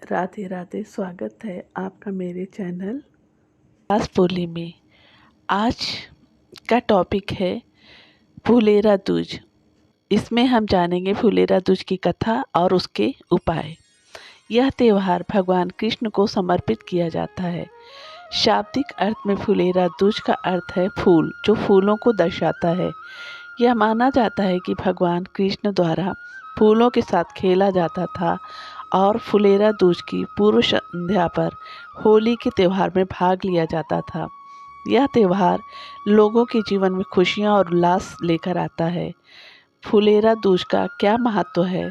राधे राधे। स्वागत है आपका मेरे चैनल दास बोली में। आज का टॉपिक है फुलेरा दूज। इसमें हम जानेंगे फुलेरा दूज की कथा और उसके उपाय। यह त्यौहार भगवान कृष्ण को समर्पित किया जाता है। शाब्दिक अर्थ में फुलेरा दूज का अर्थ है फूल, जो फूलों को दर्शाता है। यह माना जाता है कि भगवान कृष्ण द्वारा फूलों के साथ खेला जाता था और फुलेरा दूज की पूर्व संध्या पर होली के त्यौहार में भाग लिया जाता था। यह त्यौहार लोगों के जीवन में खुशियां और उल्लास लेकर आता है। फुलेरा दूज का क्या महत्व है?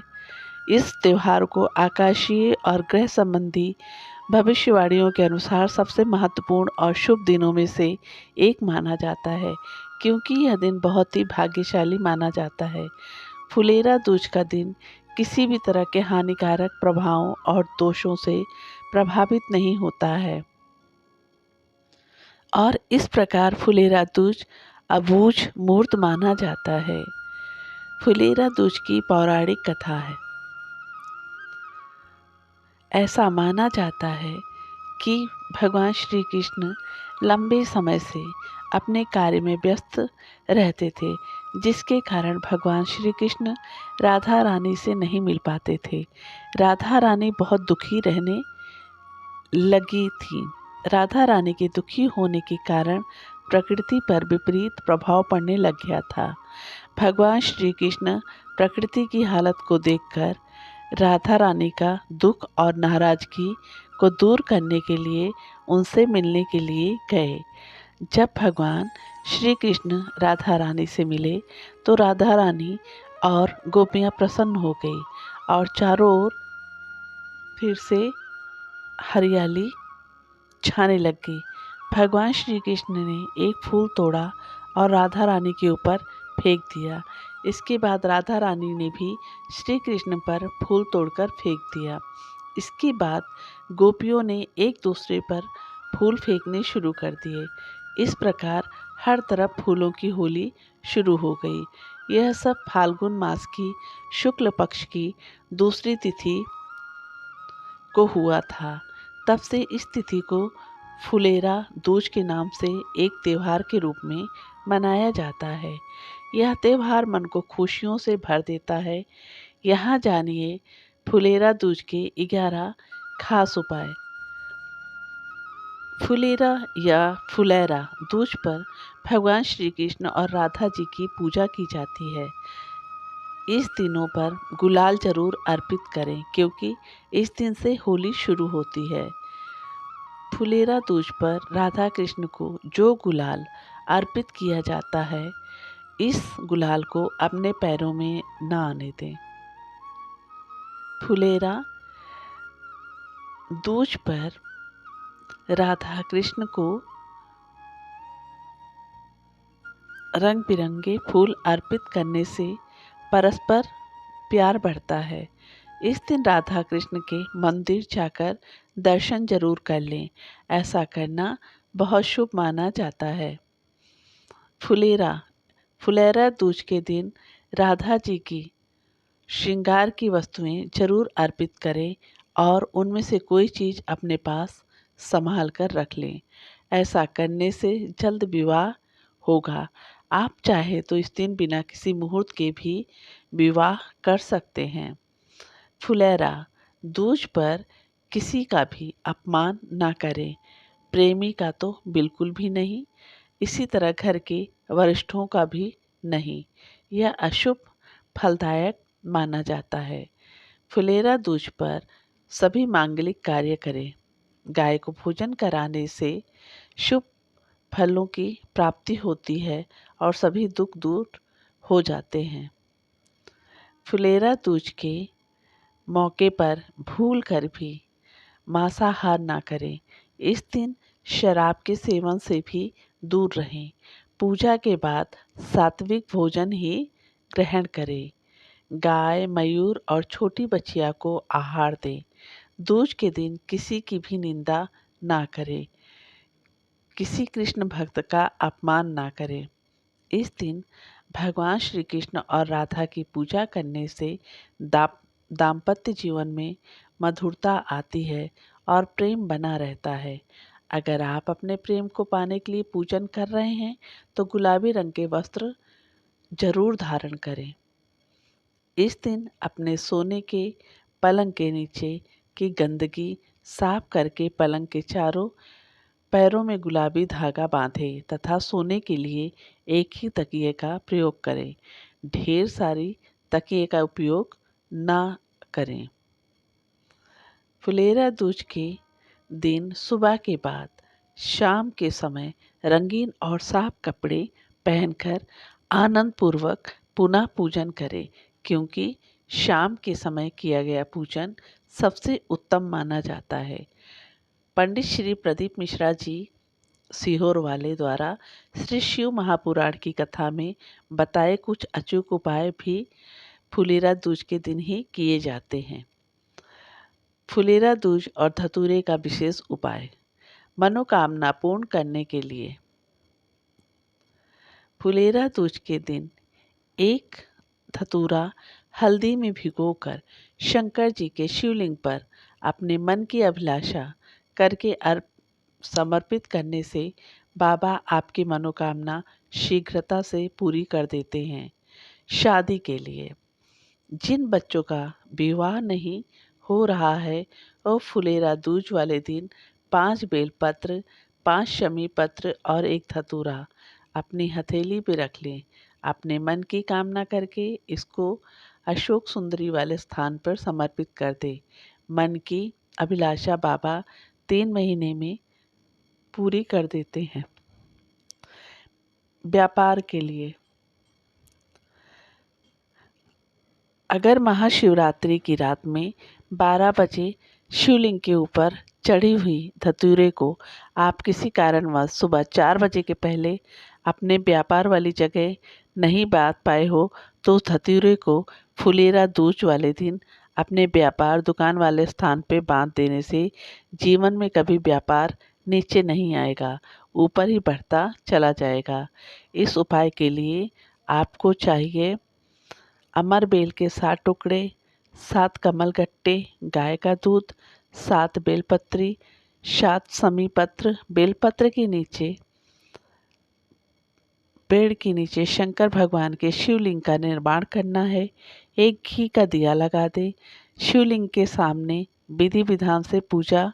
इस त्यौहार को आकाशीय और ग्रह संबंधी भविष्यवाणियों के अनुसार सबसे महत्वपूर्ण और शुभ दिनों में से एक माना जाता है, क्योंकि यह दिन बहुत ही भाग्यशाली माना जाता है। फुलेरा दूज का दिन किसी भी तरह के हानिकारक प्रभावों और दोषों से प्रभावित नहीं होता है और इस प्रकार फुलेरा दूज अबूझ मूर्त माना जाता है। फुलेरा दूज की पौराणिक कथा है। ऐसा माना जाता है कि भगवान श्री कृष्ण लंबे समय से अपने कार्य में व्यस्त रहते थे, जिसके कारण भगवान श्री कृष्ण राधा रानी से नहीं मिल पाते थे। राधा रानी बहुत दुखी रहने लगी थी। राधा रानी के दुखी होने के कारण प्रकृति पर विपरीत प्रभाव पड़ने लग गया था। भगवान श्री कृष्ण प्रकृति की हालत को देखकर राधा रानी का दुख और नाराजगी को दूर करने के लिए उनसे मिलने के लिए गए। जब भगवान श्री कृष्ण राधा रानी से मिले तो राधा रानी और गोपियाँ प्रसन्न हो गई और चारों ओर फिर से हरियाली छाने लग गई। भगवान श्री कृष्ण ने एक फूल तोड़ा और राधा रानी के ऊपर फेंक दिया। इसके बाद राधा रानी ने भी श्री कृष्ण पर फूल तोड़कर फेंक दिया। इसके बाद गोपियों ने एक दूसरे पर फूल फेंकने शुरू कर दिए। इस प्रकार हर तरफ फूलों की होली शुरू हो गई। यह सब फाल्गुन मास की शुक्ल पक्ष की दूसरी तिथि को हुआ था। तब से इस तिथि को फुलेरा दूज के नाम से एक त्यौहार के रूप में मनाया जाता है। यह त्यौहार मन को खुशियों से भर देता है। यहाँ जानिए फुलेरा दूज के 11 खास उपाय। फुलेरा या फुलेरा दूज पर भगवान श्री कृष्ण और राधा जी की पूजा की जाती है। इस दिनों पर गुलाल जरूर अर्पित करें, क्योंकि इस दिन से होली शुरू होती है। फुलेरा दूज पर राधा कृष्ण को जो गुलाल अर्पित किया जाता है, इस गुलाल को अपने पैरों में न आने दें। फुलेरा दूज पर राधा कृष्ण को रंग बिरंगे फूल अर्पित करने से परस्पर प्यार बढ़ता है। इस दिन राधा कृष्ण के मंदिर जाकर दर्शन जरूर कर लें। ऐसा करना बहुत शुभ माना जाता है। फुलेरा दूज के दिन राधा जी की श्रृंगार की वस्तुएं जरूर अर्पित करें और उनमें से कोई चीज़ अपने पास संभाल कर रख लें। ऐसा करने से जल्द विवाह होगा। आप चाहे तो इस दिन बिना किसी मुहूर्त के भी विवाह कर सकते हैं। फुलेरा दूज पर किसी का भी अपमान ना करें, प्रेमी का तो बिल्कुल भी नहीं, इसी तरह घर के वरिष्ठों का भी नहीं। यह अशुभ फलदायक माना जाता है। फुलेरा दूज पर सभी मांगलिक कार्य करें। गाय को भोजन कराने से शुभ फलों की प्राप्ति होती है और सभी दुख दूर हो जाते हैं। फुलेरा दूज के मौके पर भूल कर भी मांसाहार ना करें। इस दिन शराब के सेवन से भी दूर रहें। पूजा के बाद सात्विक भोजन ही ग्रहण करें। गाय, मयूर और छोटी बच्चिया को आहार दें। दूज के दिन किसी की भी निंदा ना करें। किसी कृष्ण भक्त का अपमान ना करें। इस दिन भगवान श्री कृष्ण और राधा की पूजा करने से दाम्पत्य जीवन में मधुरता आती है और प्रेम बना रहता है। अगर आप अपने प्रेम को पाने के लिए पूजन कर रहे हैं तो गुलाबी रंग के वस्त्र जरूर धारण करें। इस दिन अपने सोने के पलंग के नीचे की गंदगी साफ करके पलंग के चारों पैरों में गुलाबी धागा बांधें तथा सोने के लिए एक ही तकिए का प्रयोग करें। ढेर सारी तकिए का उपयोग ना करें। फुलेरा दूज के दिन सुबह के बाद शाम के समय रंगीन और साफ कपड़े पहनकर आनंद पूर्वक पुनः पूजन करें, क्योंकि शाम के समय किया गया पूजन सबसे उत्तम माना जाता है। पंडित श्री प्रदीप मिश्रा जी सीहोर वाले द्वारा श्री शिव महापुराण की कथा में बताए कुछ अचूक उपाय भी फुलेरा दूज के दिन ही किए जाते हैं। फुलेरा दूज और धतूरे का विशेष उपाय। मनोकामना पूर्ण करने के लिए फुलेरा दूज के दिन एक धतूरा हल्दी में भिगोकर शंकर जी के शिवलिंग पर अपने मन की अभिलाषा करके समर्पित करने से बाबा आपकी मनोकामना शीघ्रता से पूरी कर देते हैं। शादी के लिए जिन बच्चों का विवाह नहीं हो रहा है वो फुलेरा दूज वाले दिन 5 बेलपत्र, 5 शमी पत्र और एक धतूरा अपनी हथेली पे रख लें। अपने मन की कामना करके इसको अशोक सुंदरी वाले स्थान पर समर्पित कर दें। मन की अभिलाषा बाबा 3 महीने में पूरी कर देते हैं। व्यापार के लिए अगर महाशिवरात्रि की रात में 12 बजे शिवलिंग के ऊपर चढ़ी हुई धतूरे को आप किसी कारणवश सुबह 4 बजे के पहले अपने व्यापार वाली जगह नहीं बांध पाए हो तो उस धतूरे को फुलेरा दूज वाले दिन अपने व्यापार दुकान वाले स्थान पे बांध देने से जीवन में कभी व्यापार नीचे नहीं आएगा, ऊपर ही बढ़ता चला जाएगा। इस उपाय के लिए आपको चाहिए अमर बेल के 7 टुकड़े, 7 कमलगट्टे, गाय का दूध, 7 बेलपत्री, 7 समी पत्र। बेलपत्र के नीचे पेड़ के नीचे शंकर भगवान के शिवलिंग का निर्माण करना है। एक घी का दिया लगा दें। शिवलिंग के सामने विधि विधान से पूजा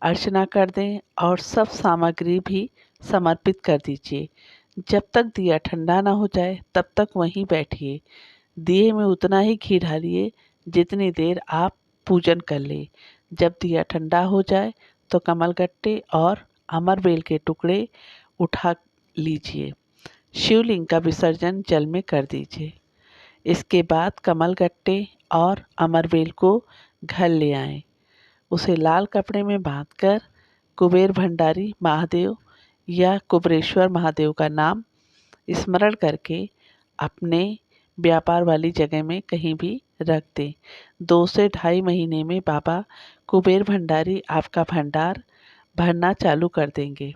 अर्चना कर दें और सब सामग्री भी समर्पित कर दीजिए। जब तक दिया ठंडा ना हो जाए तब तक वहीं बैठिए। दिए में उतना ही घी डालिए जितनी देर आप पूजन कर ले। जब दिया ठंडा हो जाए तो कमलगट्टे और अमरबेल के टुकड़े उठा लीजिए। शिवलिंग का विसर्जन जल में कर दीजिए। इसके बाद कमलगट्टे और अमरबेल को घर ले आएं। उसे लाल कपड़े में बांधकर कुबेर भंडारी महादेव या कुबरेश्वर महादेव का नाम स्मरण करके अपने व्यापार वाली जगह में कहीं भी रख दें। 2 से 2.5 महीने में बाबा कुबेर भंडारी आपका भंडार भरना चालू कर देंगे।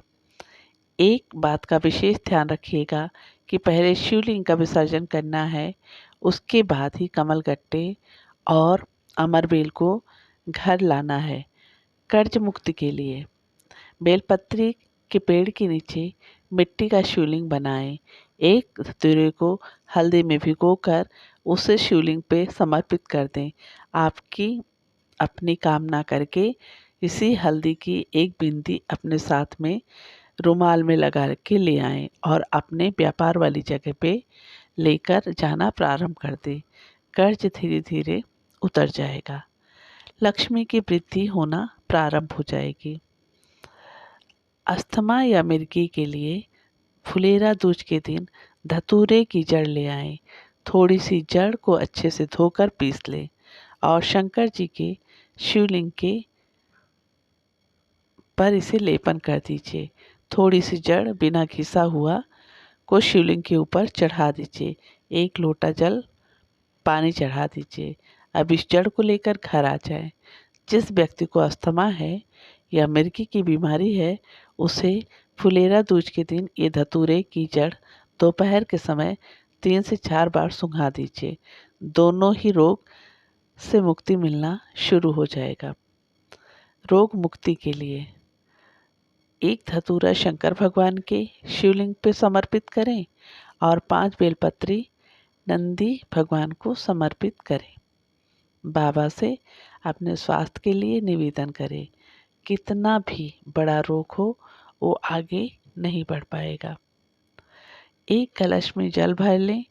एक बात का विशेष ध्यान रखिएगा कि पहले शिवलिंग का विसर्जन करना है, उसके बाद ही कमलगट्टे और अमरबेल को घर लाना है। कर्ज मुक्ति के लिए बेलपत्री के पेड़ के नीचे मिट्टी का शिवलिंग बनाएं। एक धतूरे को हल्दी में भिगोकर उसे शिवलिंग पे समर्पित कर दें। आपकी अपनी कामना करके इसी हल्दी की एक बिंदी अपने साथ में रुमाल में लगा के ले आएं और अपने व्यापार वाली जगह पे लेकर जाना प्रारंभ कर दें। कर्ज धीरे धीरे उतर जाएगा। लक्ष्मी की वृद्धि होना प्रारंभ हो जाएगी। अस्थमा या मिर्गी के लिए फुलेरा दूज के दिन धतूरे की जड़ ले आएं। थोड़ी सी जड़ को अच्छे से धोकर पीस लें और शंकर जी के शिवलिंग के पर इसे लेपन कर दीजिए। थोड़ी सी जड़ बिना घिसा हुआ को शिवलिंग के ऊपर चढ़ा दीजिए। 1 लोटा जल पानी चढ़ा दीजिए। अब इस जड़ को लेकर घर आ जाए। जिस व्यक्ति को अस्थमा है या मिर्गी की बीमारी है उसे फुलेरा दूज के दिन ये धतूरे की जड़ दोपहर के समय 3 से 4 बार सूंघा दीजिए। दोनों ही रोग से मुक्ति मिलना शुरू हो जाएगा। रोग मुक्ति के लिए एक धतूरा शंकर भगवान के शिवलिंग पे समर्पित करें और 5 बेलपत्री नंदी भगवान को समर्पित करें। बाबा से अपने स्वास्थ्य के लिए निवेदन करें। कितना भी बड़ा रोग हो वो आगे नहीं बढ़ पाएगा। एक कलश में जल भर लें,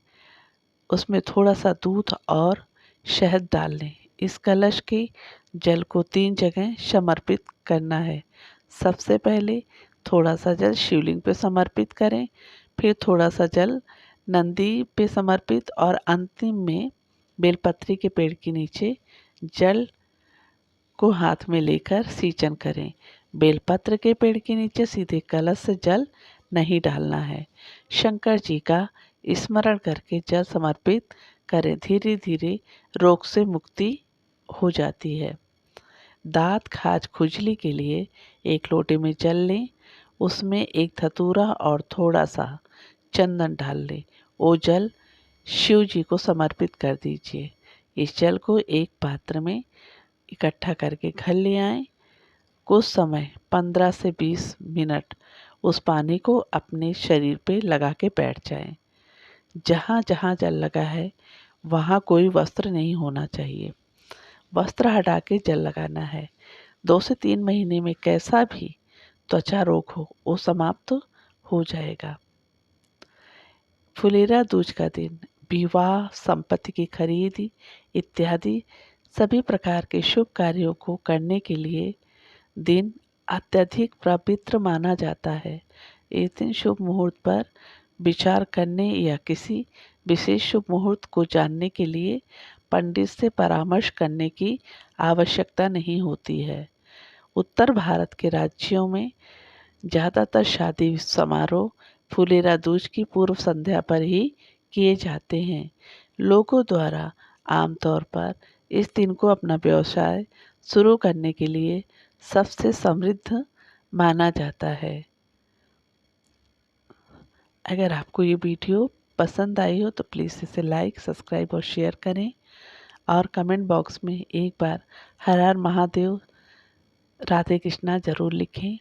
उसमें थोड़ा सा दूध और शहद डाल लें। इस कलश के जल को 3 जगह समर्पित करना है। सबसे पहले थोड़ा सा जल शिवलिंग पे समर्पित करें, फिर थोड़ा सा जल नंदी पे समर्पित और अंतिम में बेलपत्री के पेड़ के नीचे जल को हाथ में लेकर सिंचन करें। बेलपत्र के पेड़ के नीचे सीधे कलश से जल नहीं डालना है। शंकर जी का स्मरण करके जल समर्पित करें। धीरे धीरे रोग से मुक्ति हो जाती है। दांत खाज खुजली के लिए एक लोटे में जल लें, उसमें एक धतूरा और थोड़ा सा चंदन डाल लें। वो जल शिव जी को समर्पित कर दीजिए। इस जल को एक पात्र में इकट्ठा करके घर ले आएं। कुछ समय 15 से 20 मिनट उस पानी को अपने शरीर पे लगा के बैठ जाएं। जहाँ जहाँ जल लगा है वहाँ कोई वस्त्र नहीं होना चाहिए। वस्त्र हटा के जल लगाना है। 2 से 3 महीने में कैसा भी त्वचा रोग हो वो समाप्त हो जाएगा। फुलेरा दूज का दिन विवाह, संपत्ति की खरीदी इत्यादि सभी प्रकार के शुभ कार्यों को करने के लिए दिन अत्यधिक पवित्र माना जाता है। इस दिन शुभ मुहूर्त पर विचार करने या किसी विशेष शुभ मुहूर्त को जानने के लिए पंडित से परामर्श करने की आवश्यकता नहीं होती है। उत्तर भारत के राज्यों में ज़्यादातर शादी समारोह फुलेरा दूज की पूर्व संध्या पर ही किए जाते हैं। लोगों द्वारा आमतौर पर इस दिन को अपना व्यवसाय शुरू करने के लिए सबसे समृद्ध माना जाता है। अगर आपको ये वीडियो पसंद आई हो तो प्लीज़ इसे लाइक, सब्सक्राइब और शेयर करें और कमेंट बॉक्स में एक बार हर हर महादेव, राधे कृष्णा ज़रूर लिखें।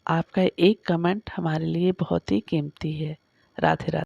आपका एक कमेंट हमारे लिए बहुत ही कीमती है। राधे राधे।